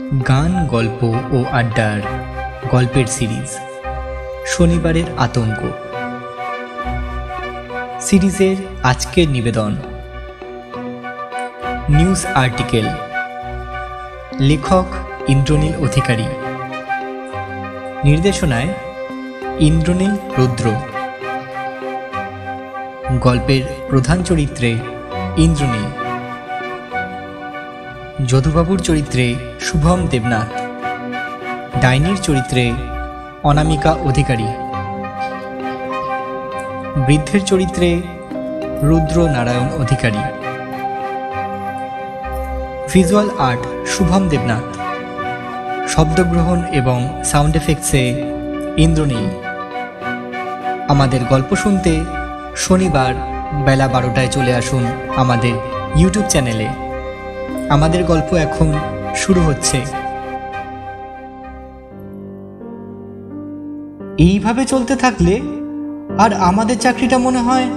গান, গল্প ও আড্ডার গল্পের সিরিজ শনিবারের আতঙ্ক। সিরিজের আজকের নিবেদন নিউজ আর্টিকেল, লেখক ইন্দ্রনীল অধিকারী, নির্দেশনায় ইন্দ্রনীল রুদ্র। গল্পের প্রধান চরিত্রে ইন্দ্রনীল, যদুবাবুর চরিত্রে শুভম দেবনাথ, ডাইনির চরিত্রে অনামিকা অধিকারী, বৃদ্ধের চরিত্রে রুদ্র নারায়ণ অধিকারী। ভিজুয়াল আর্ট শুভম দেবনাথ, শব্দগ্রহণ এবং সাউন্ড এফেক্টসে ইন্দ্রনীল। আমাদের গল্প শুনতে শনিবার বেলা 12টায় চলে আসুন আমাদের ইউটিউব চ্যানেলে। আমাদের গল্প এখন শুরু হচ্ছে। এইভাবে চলতে থাকলে আর আমাদের চাকরিটা মনে হয়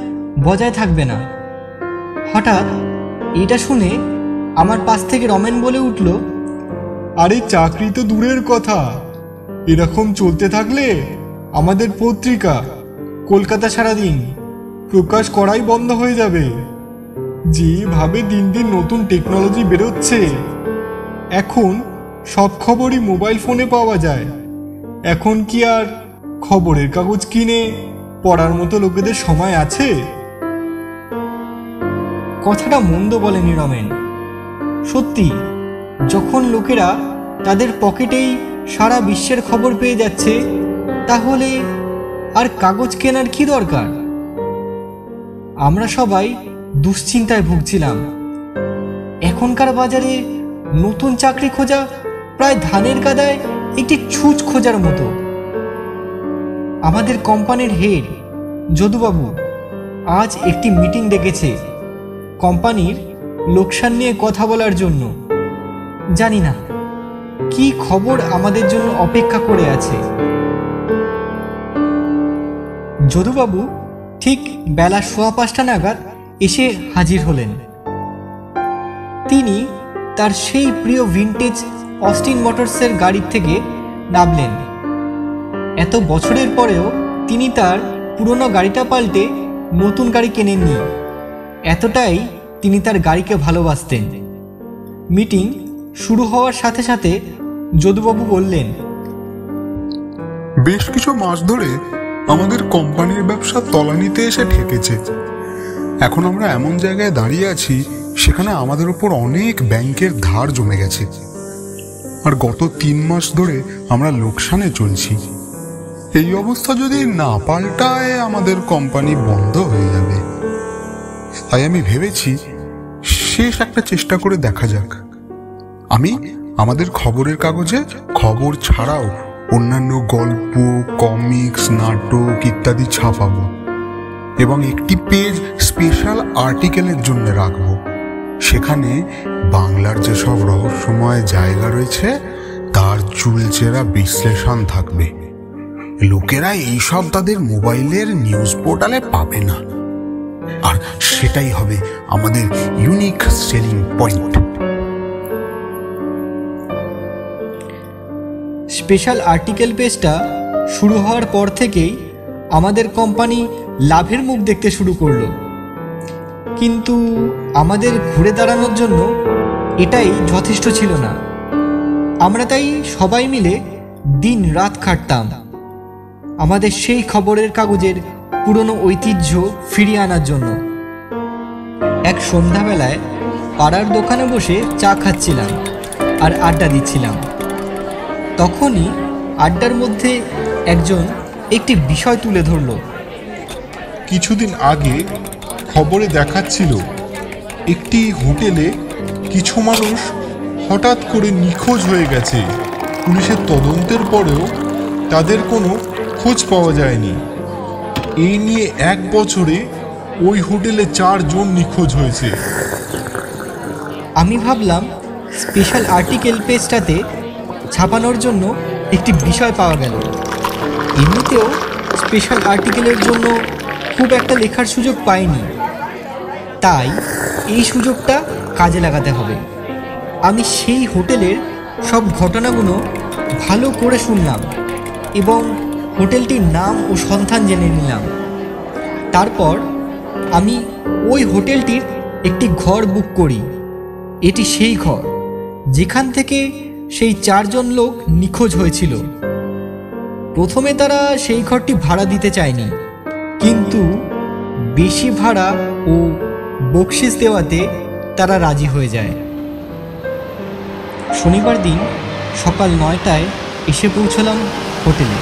বজায় থাকবে না। হঠাৎ এটা শুনে আমার পাশ থেকে রমেন বলে উঠল, আরে চাকরি তো দূরের কথা, এরকম চলতে থাকলে আমাদের পত্রিকা কলকাতা সারাদিন প্রকাশ করাই বন্ধ হয়ে যাবে। যেভাবে দিন দিন নতুন টেকনোলজি বেরোচ্ছে, এখন সব খবরই মোবাইল ফোনে পাওয়া যায়। এখন কি আর খবরের কাগজ কিনে পড়ার মতো লোকেদের সময় আছে? কথাটা মন্দ বলেনি রমেন। সত্যি, যখন লোকেরা তাদের পকেটেই সারা বিশ্বের খবর পেয়ে যাচ্ছে, তাহলে আর কাগজ কেনার কি দরকার? আমরা সবাই দুশ্চিন্তায় ভুগছিলাম। এখনকার বাজারে নতুন চাকরি খোঁজা প্রায় ধানের গাদায় একটি ছুঁচ খোঁজার মতো। আমাদের কোম্পানির হেড যদুবাবু আজ একটি মিটিং ডেকেছে কোম্পানির লোকসান নিয়ে কথা বলার জন্য। জানি না কি খবর আমাদের জন্য অপেক্ষা করে আছে। যদুবাবু ঠিক বেলা 5:15 নাগাদ এসে হাজির হলেন। তিনি তার সেই প্রিয় ভিনটেজ অস্টিন মোটরসের গাড়ির থেকে নামলেন। এত বছরের পরেও তিনি তার পুরনো গাড়িটা পাল্টে নতুন গাড়ি কেনেননি। এতটাই তিনি তার গাড়িকে ভালোবাসতেন। মিটিং শুরু হওয়ার সাথে সাথে যদুবাবু বললেন, বেশ কিছু মাস ধরে আমাদের কোম্পানির ব্যবসা তলানিতে এসে ঠেকেছে। এখন আমরা এমন জায়গায় দাঁড়িয়ে আছি, সেখানে আমাদের উপর অনেক ব্যাংকের ধার জমে গেছে, আর গত 3 মাস ধরে আমরা লোকসানে চলছি। এই অবস্থা যদি না পাল্টায়, আমাদের কোম্পানি বন্ধ হয়ে যাবে। তাই আমি ভেবেছি শেষ একটা চেষ্টা করে দেখা যাক। আমি আমাদের খবরের কাগজে খবর ছাড়াও অন্যান্য গল্প, কমিক্স, নাটক ইত্যাদি ছাপাবো এবং একটি পেজ স্পেশাল আর্টিকেলের জন্য রাখবো। সেখানে বাংলার যেসব রহস্যময় জায়গা রয়েছে তার চুলচেরা বিশ্লেষণ থাকবে। লোকেরা এইসব তাদের মোবাইলের নিউজ পোর্টালে পাবে না, আর সেটাই হবে আমাদের unique selling point. Special article পেজটা শুরু হওয়ার পর থেকেই আমাদের কোম্পানি লাভের মুখ দেখতে শুরু করলো। কিন্তু আমাদের ঘুরে দাঁড়ানোর জন্য এটাই যথেষ্ট ছিল না। আমরা তাই সবাই মিলে দিন রাত খাটতাম আমাদের সেই খবরের কাগজের পুরনো ঐতিহ্য ফিরিয়ে আনার জন্য। এক সন্ধ্যাবেলায় পাড়ার দোকানে বসে চা খাচ্ছিলাম আর আড্ডা দিচ্ছিলাম। তখনই আড্ডার মধ্যে একজন একটি বিষয় তুলে ধরল। কিছুদিন আগে খবরে দেখাচ্ছিল, একটি হোটেলে কিছু মানুষ হঠাৎ করে নিখোঁজ হয়ে গেছে। পুলিশের তদন্তের পরেও তাদের কোনো খোঁজ পাওয়া যায়নি। এই নিয়ে 1 বছরে ওই হোটেলে 4 জন নিখোঁজ হয়েছে। আমি ভাবলাম স্পেশাল আর্টিকেল পেজটাতে ছাপানোর জন্য একটি বিষয় পাওয়া গেল। এমনিতেও স্পেশাল আর্টিকেলের জন্য খুব একটা লেখার সুযোগ পাইনি, তাই এই সুযোগটা কাজে লাগাতে হবে। আমি সেই হোটেলের সব ঘটনাগুলো ভালো করে শুনলাম এবং হোটেলটির নাম ও সন্ধান জেনে নিলাম। তারপর আমি ওই হোটেলটির একটি ঘর বুক করি। এটি সেই ঘর যেখান থেকে সেই 4 জন লোক নিখোঁজ হয়েছিল। প্রথমে তারা সেই ঘরটি ভাড়া দিতে চায়নি, কিন্তু বেশি ভাড়া ও বকশিস দেওয়াতে তারা রাজি হয়ে যায়। শনিবার দিন সকাল 9টায় এসে পৌঁছলাম হোটেলে।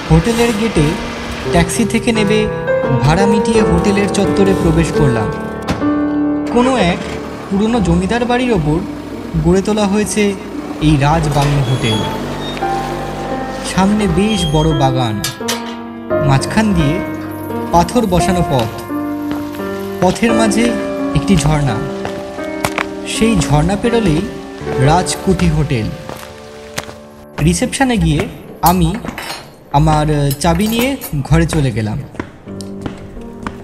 হোটেলের গেটে ট্যাক্সি থেকে নেমে ভাড়া মিটিয়ে হোটেলের চত্বরে প্রবেশ করলাম। কোনো এক পুরনো জমিদার বাড়ির ওপর গড়ে তোলা হয়েছে এই রাজবাংলো হোটেল। সামনে বেশ বড় বাগান, মাঝখান দিয়ে পাথর বসানো পথ, পথের মাঝে একটি ঝর্ণা। সেই ঝর্ণা পেরোলেই রাজকুটি হোটেল। রিসেপশনে গিয়ে আমি আমার চাবি নিয়ে ঘরে চলে গেলাম।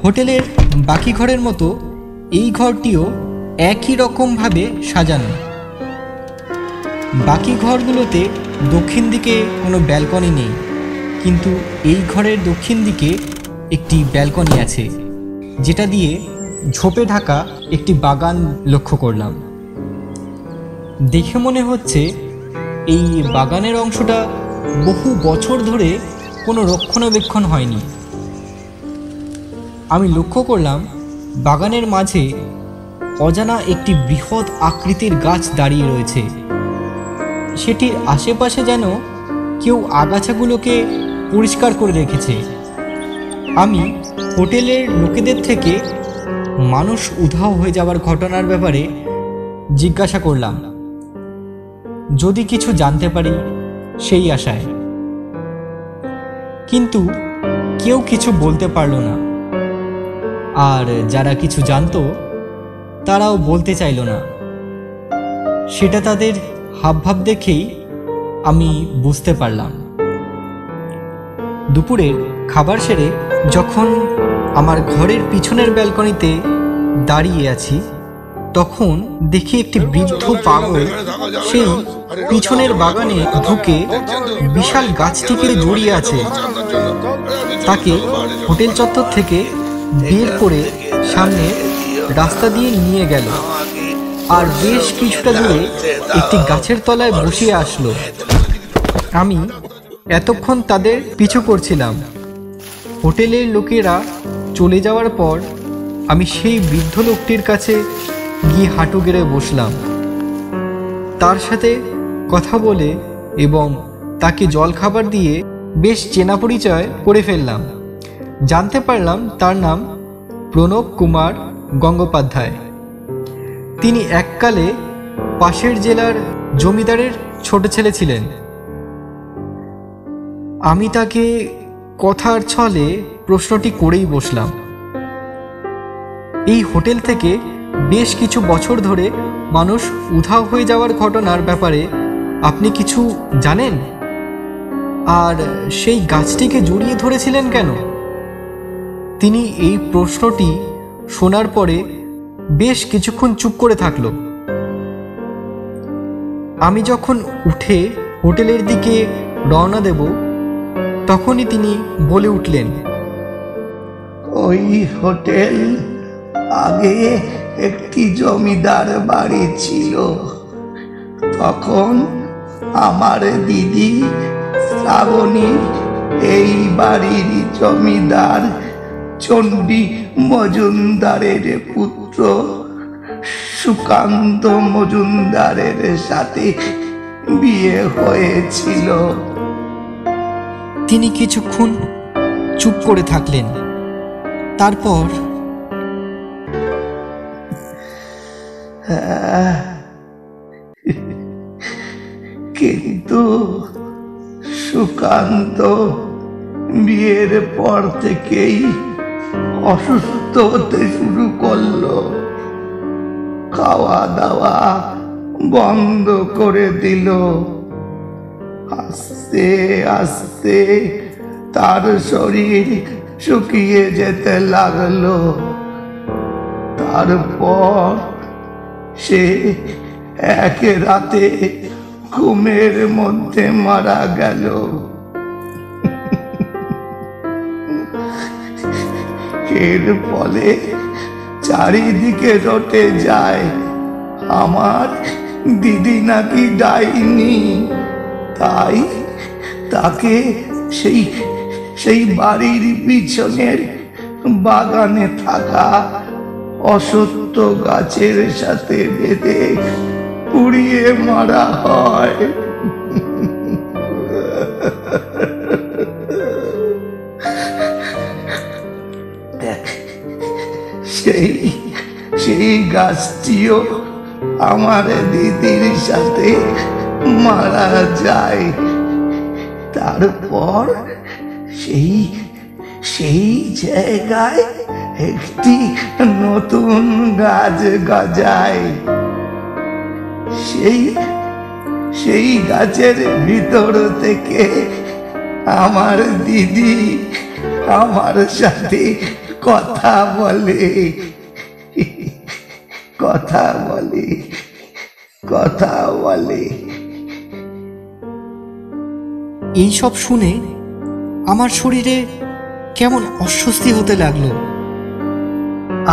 হোটেলের বাকি ঘরের মতো এই ঘরটিও একই রকমভাবে সাজানো। বাকি ঘরগুলোতে দক্ষিণ দিকে কোনো ব্যালকনি নেই, কিন্তু এই ঘরের দক্ষিণ দিকে একটি ব্যালকনি আছে, যেটা দিয়ে ঝোপে ঢাকা একটি বাগান লক্ষ্য করলাম। দেখে মনে হচ্ছে এই বাগানের অংশটা বহু বছর ধরে কোনো রক্ষণাবেক্ষণ হয়নি। আমি লক্ষ্য করলাম বাগানের মাঝে অজানা একটি বৃহৎ আকৃতির গাছ দাঁড়িয়ে রয়েছে। সেটির আশেপাশে যেন কেউ আগাছাগুলোকে পরিষ্কার করে রেখেছে। আমি হোটেলের লোকেদের থেকে মানুষ উধাও হয়ে যাওয়ার ঘটনার ব্যাপারে জিজ্ঞাসা করলাম, যদি কিছু জানতে পারি সেই আশায়। কিন্তু কেউ কিছু বলতে পারল না, আর যারা কিছু জানতো তারাও বলতে চাইল না। সেটা তাদের হাবভাব দেখেই আমি বুঝতে পারলাম। দুপুরে খাবার সেরে যখন আমার ঘরের পিছনের ব্যালকনিতে দাঁড়িয়ে আছি, তখন দেখি একটি বৃদ্ধ পাগল সেই পিছনের বাগানে ঢুকে বিশাল গাছটিকে জড়িয়ে আছে। তাকে হোটেল চত্বর থেকে বের করে সামনে রাস্তা দিয়ে নিয়ে গেল, আর বেশ কিছুটা দূরে একটি গাছের তলায় বসিয়ে আসলো। আমি এতক্ষণ তাদের পিছু করছিলাম। হোটেলের লোকেরা চলে যাওয়ার পর আমি সেই বৃদ্ধ লোকটির কাছে গিয়ে হাঁটু গেড়ে বসলাম। তার সাথে কথা বলে এবং তাকে জল খাবার দিয়ে বেশ চেনা পরিচয় করে ফেললাম। জানতে পারলাম তার নাম প্রণব কুমার গঙ্গোপাধ্যায়। তিনি এককালে পাশের জেলার জমিদারের ছোট ছেলে ছিলেন। আমি তাকে কথার ছলে প্রশ্নটি করেই বসলাম, এই হোটেল থেকে বেশ কিছু বছর ধরে মানুষ উধাও হয়ে যাওয়ার ঘটনার ব্যাপারে আপনি কিছু জানেন? আর সেই গাছটিকে জড়িয়ে ধরেছিলেন কেন? তিনি এই প্রশ্নটি শোনার পরে বেশ কিছুক্ষণ চুপ করে থাকল। আমি যখন উঠে হোটেলের দিকে রওনা দেব, তখনই তিনি বলে উঠলেন, ওই হোটেল আগে একটি জমিদার বাড়ি ছিল। তখন আমার দিদি শ্রাবণী এই বাড়ির জমিদার চণ্ডী মজুমদারের পুত্র সুকান্ত মজুমদারের সাথে বিয়ে হয়েছিল। তিনি কিছুক্ষণ চুপ করে থাকলেন। তারপর, কিন্তু সুকান্ত বিয়ের পর থেকেই অসুস্থ হতে শুরু করলো। খাওয়া দাওয়া বন্ধ করে দিল। আস্তে আস্তে তার শরীর শুকিয়ে যেতে লাগলো। তারপর সে এক রাতে ঘুমের মধ্যে মারা গেল। এর ফলে চারিদিকে রটে যায় আমার দিদি নাকি ডাইনি। তাই তাকে সেই সেই বাড়ির পিছনের বাগানে থাকা অসত্য গাছের সাথে বেঁধে পুড়িয়ে মারা হয়। সেই সেই গাছটিও আমার দিদির সাথে মারা যায়। তারপর সেই সেই জায়গায় একটি নতুন গাছ গজায়। সেই সেই গাছের ভিতর থেকে আমার দিদি আমার সাথে কথা বলে, কথা বলে, কথা বলে। এইসব শুনে আমার শরীরে কেমন অস্বস্তি হতে লাগলো।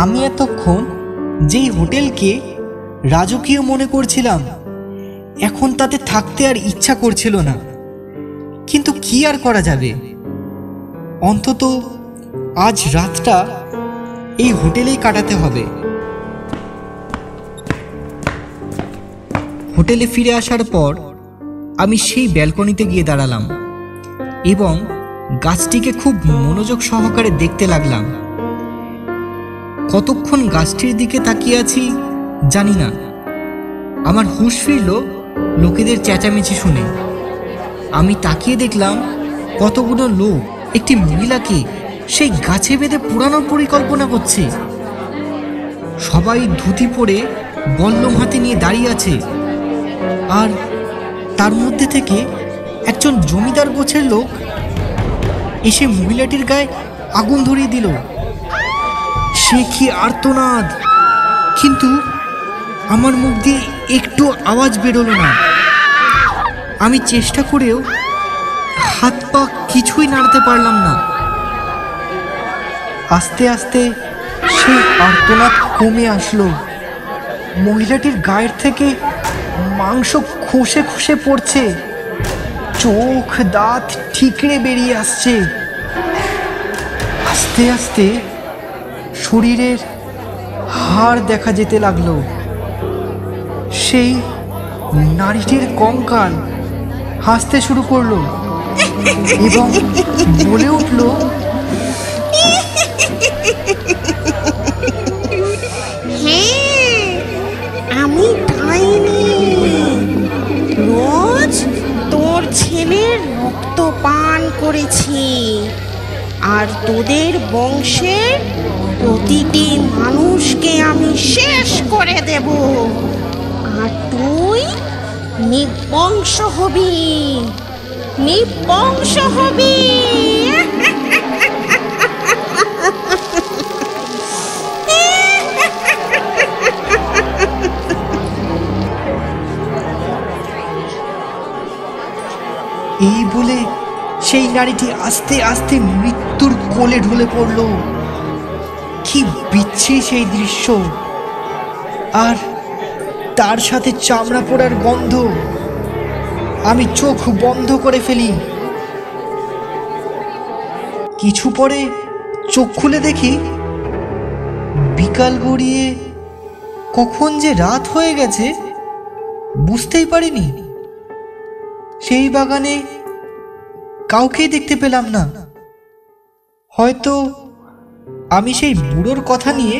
আমি এতক্ষণ যেই হোটেলকে রাজকীয় মনে করছিলাম, এখন তাতে থাকতে আর ইচ্ছা করছিল না। কিন্তু কি আর করা যাবে, অন্তত আজ রাতটা এই হোটেলেই কাটাতে হবে। হোটেলে ফিরে আসার পর আমি সেই ব্যালকনিতে গিয়ে দাঁড়ালাম এবং গাছটিকে খুব মনোযোগ সহকারে দেখতে লাগলাম। কতক্ষণ গাছটির দিকে তাকিয়ে আছি জানি না। আমার হুঁশ ফিরল লোকেদের চেঁচামেচি শুনে। আমি তাকিয়ে দেখলাম কতগুলো লোক একটি মহিলাকে সেই গাছে বেঁধে পোড়ানোর পরিকল্পনা করছে। সবাই ধুতি পরে বল্লম হাতে নিয়ে দাঁড়িয়ে আছে, আর তার মধ্যে থেকে একজন জমিদার গোছের লোক এসে মহিলাটির গায়ে আগুন ধরিয়ে দিল। সে কি আর্তনাদ! কিন্তু আমার মুখ দিয়ে একটু আওয়াজ বেরোলো না। আমি চেষ্টা করেও হাত পা কিছুই নাড়াতে পারলাম না। আস্তে আস্তে সেই আর্তনাদ কমে আসলো। মহিলাটির গায়ের থেকে মাংস খসে খসে পড়ছে, চোখ দাঁত ঠিকরে বেরিয়ে আসছে। আস্তে আস্তে শরীরের হাড় দেখা যেতে লাগলো। সেই নারীটির কঙ্কাল হাসতে শুরু করলো এবং বলে উঠল, হ্যাঁ, আমি ডাইনি। রোজ তোর ছেলের রক্ত পান করেছি, আর তোদের বংশের প্রতিটি মানুষকে আমি শেষ করে দেব, আর তুই নির্বংশ হবি, নির্বংশ হবি। এই বলে সেই নারীটি আস্তে আস্তে মৃত্যুর কোলে ঢলে পড়ল। কি বিচ্ছিরি সেই দৃশ্য, আর তার সাথে চামড়া পোড়ার গন্ধ। আমি চোখ বন্ধ করে ফেলি। কিছু পরে চোখ খুলে দেখি বিকাল গড়িয়ে কখন যে রাত হয়ে গেছে বুঝতেই পারিনি। সেই বাগানে কাউকেই দেখতে পেলাম না। হয়তো আমি সেই বুড়োর কথা নিয়ে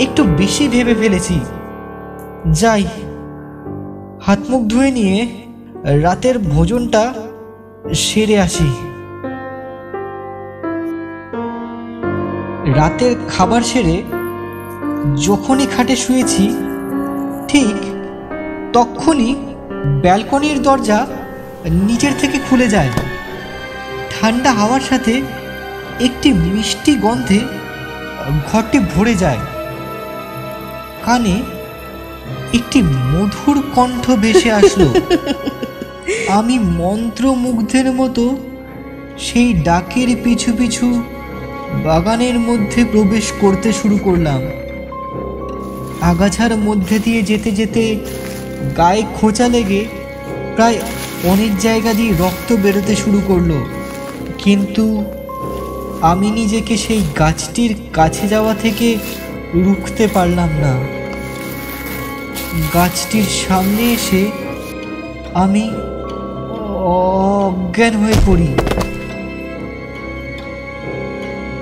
একটু বেশি ভেবে ফেলেছি। যাই, হাত মুখ ধুয়ে নিয়ে রাতের ভোজনটা সেরে আসি। রাতের খাবার সেরে যখনই খাটে শুয়েছি, ঠিক তখনই ব্যালকনির দরজা নিচের থেকে খুলে যায়। ঠান্ডা হাওয়ার সাথে একটি মিষ্টি গন্ধে ঘরটি ভরে যায়। কানে একটি মধুর কণ্ঠ ভেসে আসলো। আমি মন্ত্রমুগ্ধের মতো সেই ডাকের পিছু পিছু বাগানের মধ্যে প্রবেশ করতে শুরু করলাম। আগাছার মধ্যে দিয়ে যেতে যেতে গায়ে খোঁচা লেগে প্রায় অনেক জায়গা দিয়ে রক্ত বেরোতে শুরু করলো, কিন্তু আমি নিজেকে সেই গাছটির কাছে যাওয়া থেকে রুখতে পারলাম না। গাছটির সামনে এসে আমি অজ্ঞান হয়ে পড়ি।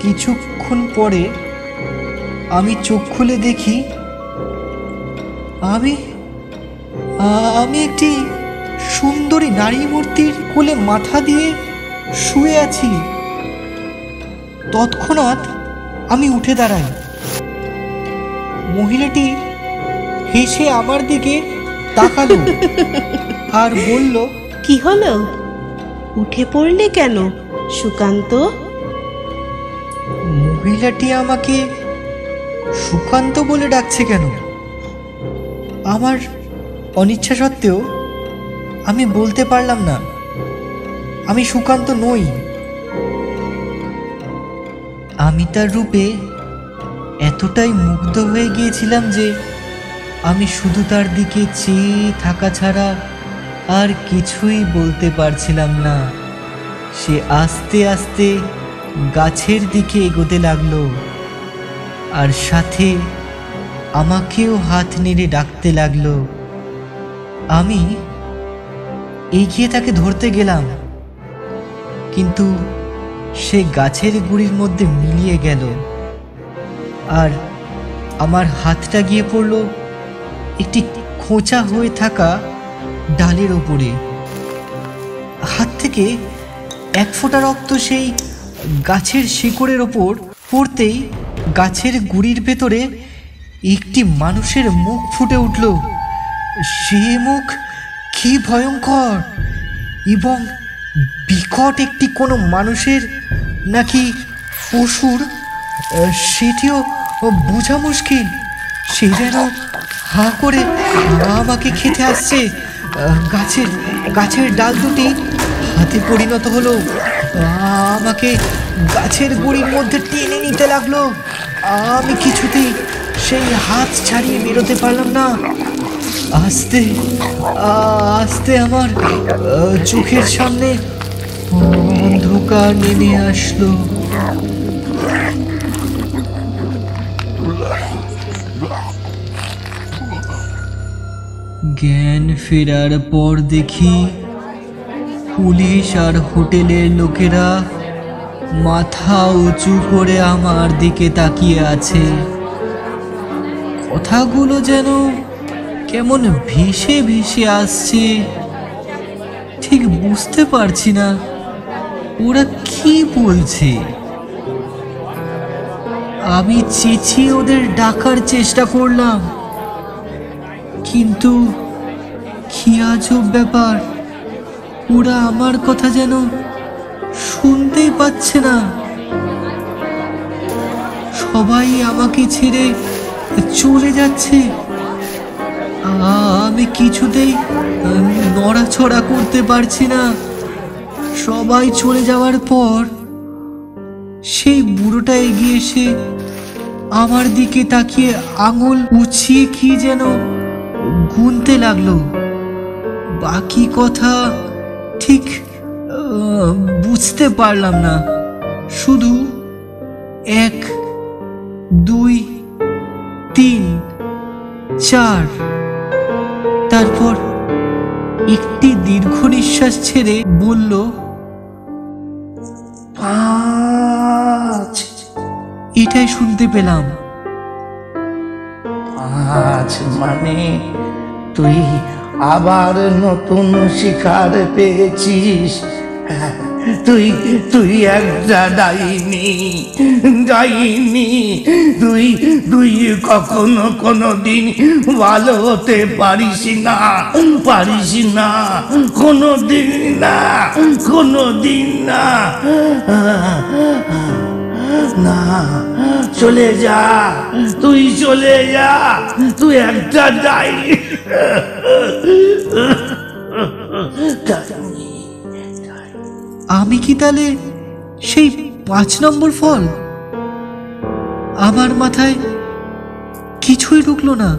কিছুক্ষণ পরে আমি চোখ খুলে দেখি আমি একটি সুন্দরী নারী মূর্তির কোলে মাথা দিয়ে শুয়ে আছি। তৎক্ষণাৎ আমি উঠে দাঁড়াই। মহিলাটি হেসে আমার দিকে তাকালো আর বলল, কি হলো, উঠে পড়লে কেন সুকান্ত? মহিলাটি আমাকে সুকান্ত বলে ডাকছে কেন? আমার অনিচ্ছা সত্ত্বেও আমি বলতে পারলাম না আমি সুকান্ত নই। আমি তার রূপে এতটাই মুগ্ধ হয়ে গিয়েছিলাম যে আমি শুধু তার দিকে চেয়ে থাকা ছাড়া আর কিছুই বলতে পারছিলাম না। সে আস্তে আস্তে গাছের দিকে এগোতে লাগলো আর সাথে আমাকেও হাত নেড়ে ডাকতে লাগলো। আমি এগিয়ে তাকে ধরতে গেলাম, কিন্তু সে গাছের গুড়ির মধ্যে মিলিয়ে গেল আর আমার হাতটা গিয়ে পড়ল একটি খোঁচা হয়ে থাকা ডালের ওপরে। হাত থেকে এক ফোঁটা রক্ত সেই গাছের শিকড়ের ওপর পড়তেই গাছের গুড়ির ভেতরে একটি মানুষের মুখ ফুটে উঠল। সে মুখ কি ভয়ঙ্কর এবং বিকট, একটি কোনো মানুষের নাকি পশুর সেটিও বোঝা মুশকিল। সে যেন হাঁ করে আমাকে খেতে আসছে। গাছের ডাল দুটি হাতে পরিণত হলো, আমাকে গাছের গুড়ির মধ্যে টেনে নিতে লাগলো। আমি কিছুতেই সেই হাত ছাড়িয়ে বেরোতে পারলাম না। আস্তে আস্তে আমার চোখের সামনে অন্ধকার নেমে আসলো। জ্ঞান ফেরার পর দেখি পুলিশ আর হোটেলের লোকেরা মাথা উঁচু করে আমার দিকে তাকিয়ে আছে। কথাগুলো যেন কেমন ভেসে ভেসে আসছে, ঠিক বুঝতে পারছি না ওরা কি বলছে। আমি চেঁচিয়ে ওদের ডাকার চেষ্টা করলাম, কিন্তু কি আজব ব্যাপার, ওরা আমার কথা যেন শুনতেই পাচ্ছে না। সবাই আমাকে ছেড়ে চলে যাচ্ছে। আমি কিছুতেই নড়াচড়া করতে পারছি না। সবাই চলে যাওয়ার পর সেই বুড়োটা এগিয়ে এসে আমার দিকে তাকিয়ে আঙুল উঁচিয়ে কি যেন গুনতে লাগলো। বাকি কথা ঠিক বুঝতে পারলাম না, শুধু 1 2 3 4। তারপর একটি দীর্ঘ নিঃশ্বাস ছেড়ে বলল, 5। এটাই শুনতে পেলাম। 5 মানে তুই আবার নতুন শিকার পেয়েছিস। তুই একটা ডাইনি। তুই কখনো কোনোদিন ভালো হতে পারিস না, কোনোদিন না। না, চলে যা, তুই চলে যা, তুই একটা ডাইনি। আমি কি তাহলে সেই 5 নম্বর ফল? আমার মাথায় কিছুই ঢুকলো না।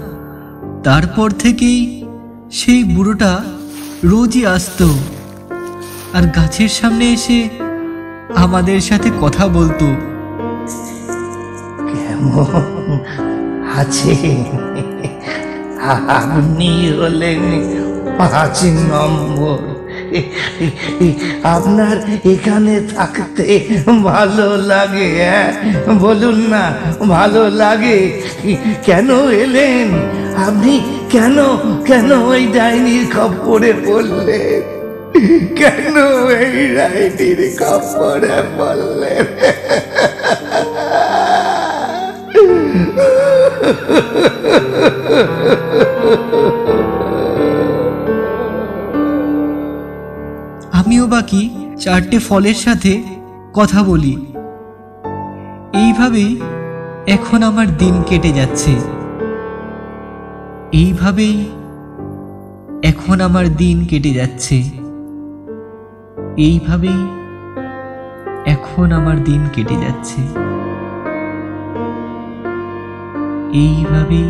তারপর থেকেই সেই বুড়োটা রোজই আসতো আর গাছের সামনে এসে আমাদের সাথে কথা বলতো। কেমন আছে? আপনি হলেন 5 নম্বর। আপনার এখানে থাকতে ভালো লাগে? বলুন না, ভালো লাগে? কেন এলেন আপনি? কেন কেন ওই ডাইনির খপ্পরে পড়লেন? কেন এই ডাইনির খপ্পরে পড়লেন? আমিও বাকি 4টে ফলের সাথে কথা বলি। এইভাবেই এখন আমার দিন কেটে যাচ্ছে। এইভাবেই এখন আমার দিন কেটে যাচ্ছে। এইভাবেই এখন আমার দিন কেটে যাচ্ছে। এইভাবেই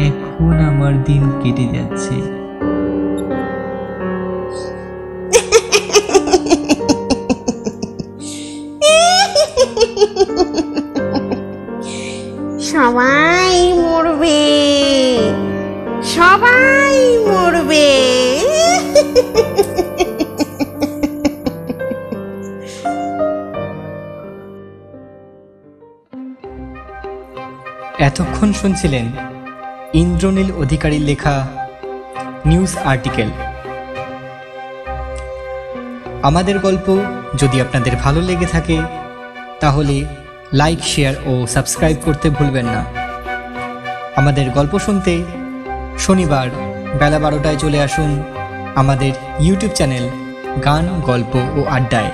এখন আমার দিন কেটে যাচ্ছে। সবাই মরবে, সবাই মরবে। এতক্ষণ শুনছিলেন ইন্দ্রনীল অধিকারীর লেখা নিউজ আর্টিকেল। আমাদের গল্প যদি আপনাদের ভালো লেগে থাকে তাহলে লাইক, শেয়ার ও সাবস্ক্রাইব করতে ভুলবেন না। আমাদের গল্প শুনতে শনিবার বেলা 12টায় চলে আসুন আমাদের ইউটিউব চ্যানেল গান, গল্প ও আড্ডায়।